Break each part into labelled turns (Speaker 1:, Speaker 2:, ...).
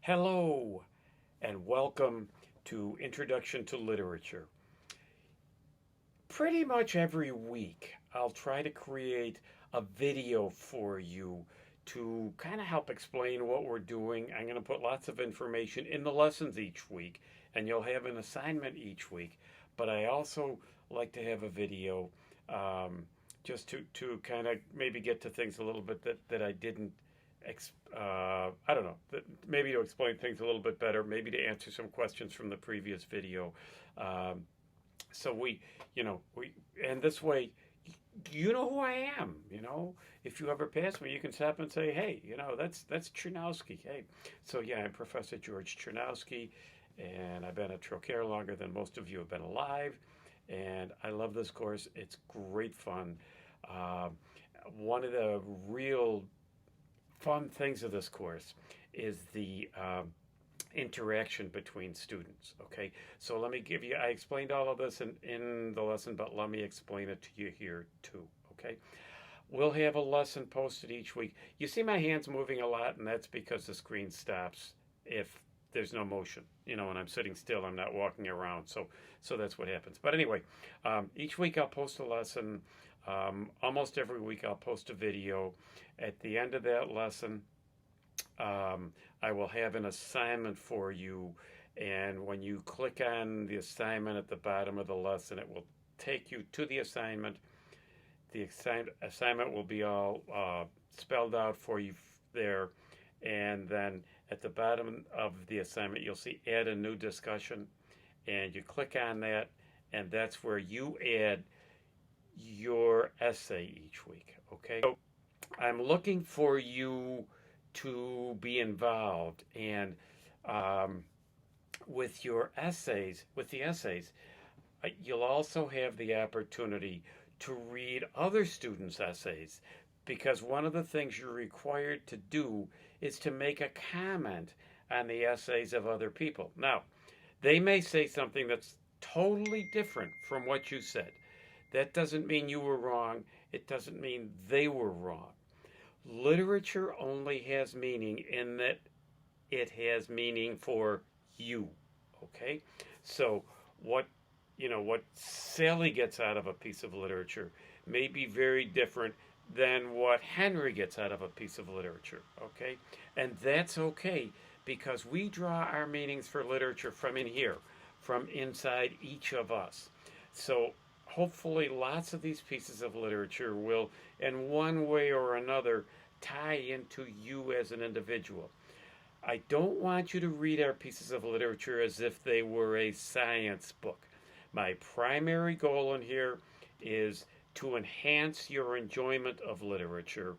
Speaker 1: Hello, and welcome to Introduction to Literature. Pretty much every week, I'll try to create a video for you to kind of help explain what we're doing. I'm going to put lots of information in the lessons each week, and you'll have an assignment each week. But I also like to have a video just to kind of maybe get to things a little bit that I didn't I don't know, maybe to explain things a little bit better, maybe to answer some questions from the previous video. Um, so and this way, you know who I am. If you ever pass me, you can stop and say, hey, that's Chernowski. Hey, so yeah, I'm Professor George Chernowski, and I've been at Trocaire longer than most of you have been alive, and I love this course. It's great fun. Um, One of the real fun things of this course is the interaction between students. Okay, so let me give you, I explained all of this in the lesson, but let me explain it to you here too. Okay, we'll have a lesson posted each week. You see my hands moving a lot, and that's because the screen stops if there's no motion. When I'm sitting still, I'm not walking around. So that's what happens. But anyway, each week I'll post a lesson. Almost every week I'll post a video. At the end of that lesson, I will have an assignment for you, and when you click on the assignment at the bottom of the lesson, it will take you to the assignment. The assignment will be all spelled out for you there, and then at the bottom of the assignment, you'll see add a new discussion, and you click on that, and that's where you add your essay each week. Okay, so I'm looking for you to be involved, and um, with the essays, you'll also have the opportunity to read other students' essays, because one of the things you're required to do is to make a comment on the essays of other people. Now, they may say something that's totally different from what you said. That doesn't mean you were wrong. It doesn't mean they were wrong. Literature only has meaning in that it has meaning for you. Okay? So what Sally gets out of a piece of literature may be very different than what Henry gets out of a piece of literature. Okay? And that's okay, because we draw our meanings for literature from in here, from inside each of us. So hopefully lots of these pieces of literature will, in one way or another, tie into you as an individual. I don't want you to read our pieces of literature as if they were a science book. My primary goal in here is to enhance your enjoyment of literature,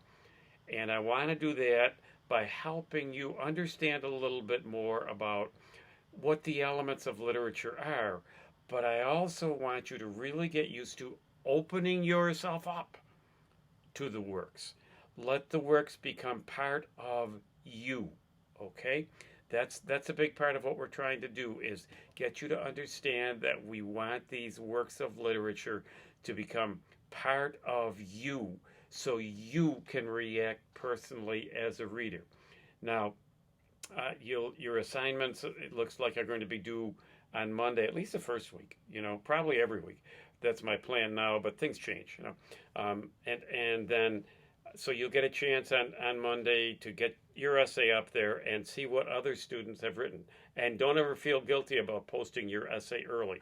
Speaker 1: and I want to do that by helping you understand a little bit more about what the elements of literature are. But I also want you to really get used to opening yourself up to the works. Let the works become part of you. Okay? That's a big part of what we're trying to do, is get you to understand that we want these works of literature to become part of you, so you can react personally as a reader. Now, your assignments, it looks like, are going to be due on Monday, at least the first week. Probably every week. That's my plan now, but things change. And then so you'll get a chance on Monday to get your essay up there and see what other students have written. And don't ever feel guilty about posting your essay early.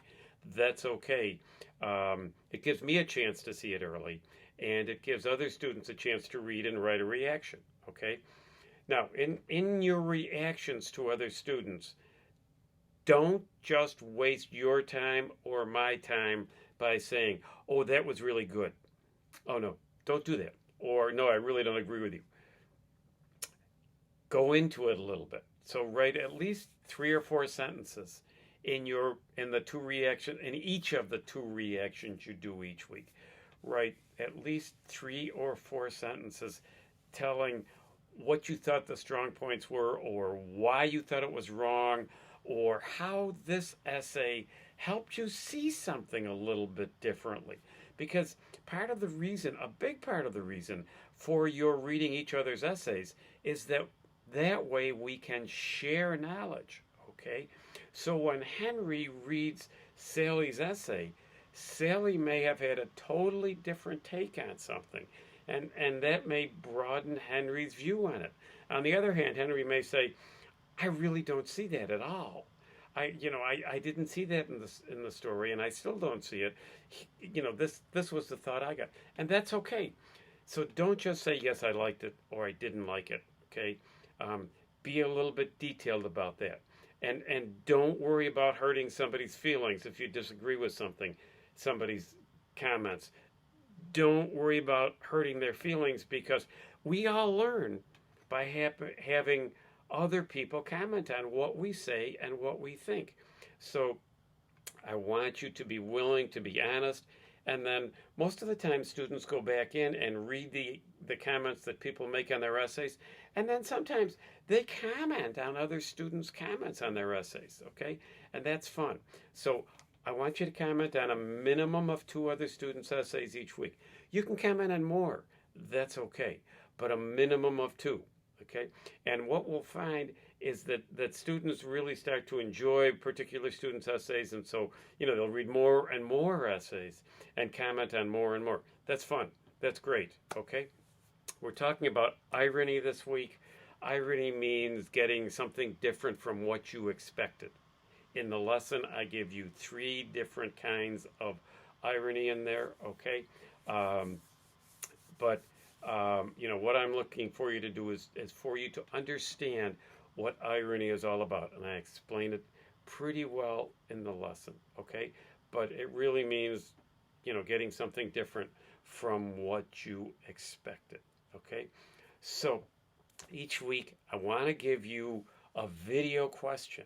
Speaker 1: That's okay. It gives me a chance to see it early, and it gives other students a chance to read and write a reaction. Okay? Now, in your reactions to other students, don't just waste your time or my time by saying, oh, that was really good. Oh, no, don't do that. Or, no, I really don't agree with you. Go into it a little bit. So write at least 3 or 4 sentences in each of the 2 reactions you do each week. Write at least 3 or 4 sentences telling what you thought the strong points were, or why you thought it was wrong, or how this essay helped you see something a little bit differently. Because a big part of the reason for your reading each other's essays is that That way we can share knowledge, okay? So when Henry reads Sally's essay, Sally may have had a totally different take on something, and that may broaden Henry's view on it. On the other hand, Henry may say, I really don't see that at all. I didn't see that in the story, and I still don't see it. This was the thought I got, and that's okay. So don't just say yes, I liked it or I didn't like it. Okay, be a little bit detailed about that, and don't worry about hurting somebody's feelings if you disagree with somebody's comments. Don't worry about hurting their feelings because we all learn by having other people comment on what we say and what we think. So I want you to be willing to be honest. And then most of the time, students go back in and read the comments that people make on their essays. And then sometimes they comment on other students' comments on their essays, okay? And that's fun. So I want you to comment on a minimum of 2 other students' essays each week. You can comment on more, that's okay, but a minimum of 2. Okay, and what we'll find is that students really start to enjoy particular students' essays, and so they'll read more and more essays and comment on more and more. That's fun. That's great. Okay, we're talking about irony this week. Irony means getting something different from what you expected. In the lesson, I give you 3 different kinds of irony in there. Okay, but what I'm looking for you to do is for you to understand what irony is all about. And I explain it pretty well in the lesson, okay? But it really means, getting something different from what you expected, okay? So each week, I want to give you a video question,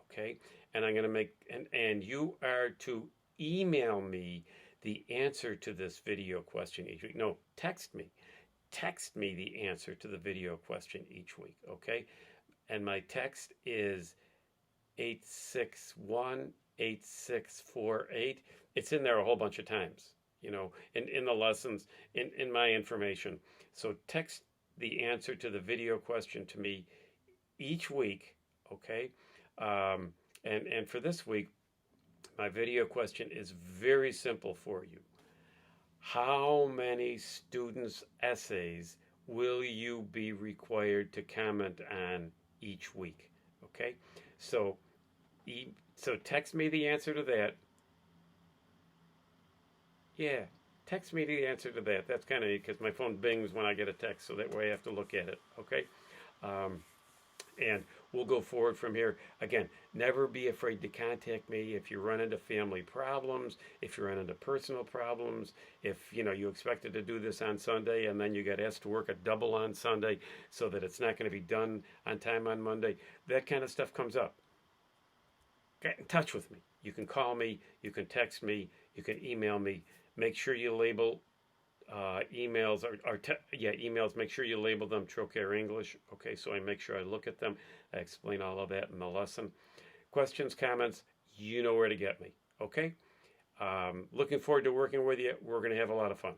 Speaker 1: okay? And I'm going to make, and you are to email me the answer to this video question each week. No, text me. Text me the answer to the video question each week, okay? And my text is 861-8648. It's in there a whole bunch of times, in the lessons, in my information. So text the answer to the video question to me each week, okay? And for this week, my video question is very simple for you. How many students' essays will you be required to comment on each week? Okay, so text me the answer to that. Yeah, text me the answer to that. That's kind of because my phone bings when I get a text, so that way I have to look at it. Okay, and we'll go forward from here. Again, never be afraid to contact me if you run into family problems, if you run into personal problems, if you expected to do this on Sunday and then you got asked to work a double on Sunday so that it's not going to be done on time on Monday. That kind of stuff comes up. Get in touch with me. You can call me, you can text me, you can email me. Make sure you label emails emails. Make sure you label them Trocaire English. Okay, so I make sure I look at them. I explain all of that in the lesson. Questions, comments, you know where to get me. Okay, looking forward to working with you. We're going to have a lot of fun.